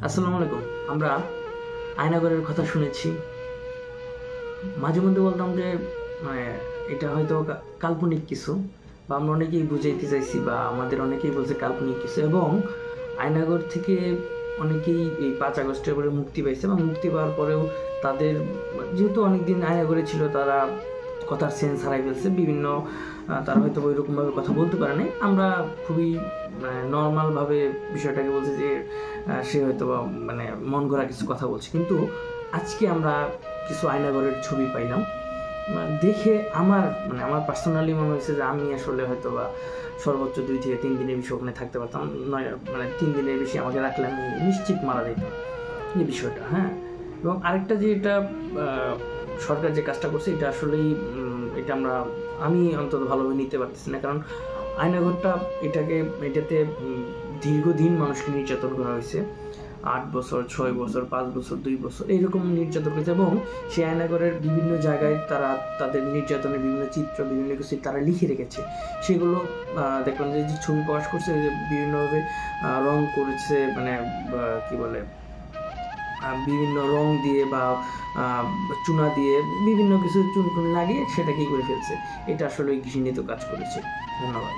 আসসালামু আলাইকুম। আমরা আয়নাঘরের কথা শুনেছি, মাঝে মধ্যে বলতাম যে মানে এটা হয়তো কাল্পনিক কিছু, বা আমরা অনেকেই বুঝাইতে চাইছি, বা আমাদের অনেকেই বলছে কাল্পনিক কিছু। এবং আয়নাঘর থেকে অনেকেই এই 5 আগস্টের পরে মুক্তি পাইছে, বা মুক্তি পাওয়ার পরেও তাদের যেহেতু অনেকদিন আয়নাঘরে ছিল, তারা কথার সেন্স হারাই ফেলছে। বিভিন্ন তারা হয়তো ওইরকমভাবে কথা বলতে পারে নাই। আমরা খুবই নর্মালভাবে বিষয়টাকে বলছি যে সে হয়তো মানে মন গড়া কিছু কথা বলছে। কিন্তু আজকে আমরা কিছু আয়নাঘরের ছবি পাইলাম, দেখে আমার পার্সোনালি মনে হয়েছে যে আমি আসলে হয়তো বা সর্বোচ্চ 2 থেকে 3 দিনের বেশি ওখানে থাকতে পারতাম। 3 দিনের বেশি আমাকে রাখলে আমি নিশ্চিত মারা যেতাম, এই বিষয়টা। হ্যাঁ, এবং আরেকটা যে এটা সরকার যে কাজটা করছে, এটা আসলেই আমি অন্তত ভালোভাবে নিতে পারতেছি না। কারণ আয়নাঘরটা এটাতে দীর্ঘদিন মানুষকে নির্যাতন করা হয়েছে। 8 বছর, 6 বছর, 5 বছর, 2 বছর এইরকম নির্যাতন করেছে। এবং সেই আয়নাঘরের বিভিন্ন জায়গায় তারা তাদের নির্যাতনের বিভিন্ন চিত্র, বিভিন্ন কিছু তারা লিখে রেখেছে। সেগুলো দেখলাম যে ছবি প্রকাশ করছে, যে বিভিন্নভাবে রং করেছে, কি বলে, বিভিন্ন রং দিয়ে বা চুনা দিয়ে বিভিন্ন কিছু চুনটুন লাগিয়ে সেটা কি করে ফেলছে। এটা আসলে ঘৃণিত কাজ করেছে। ধন্যবাদ।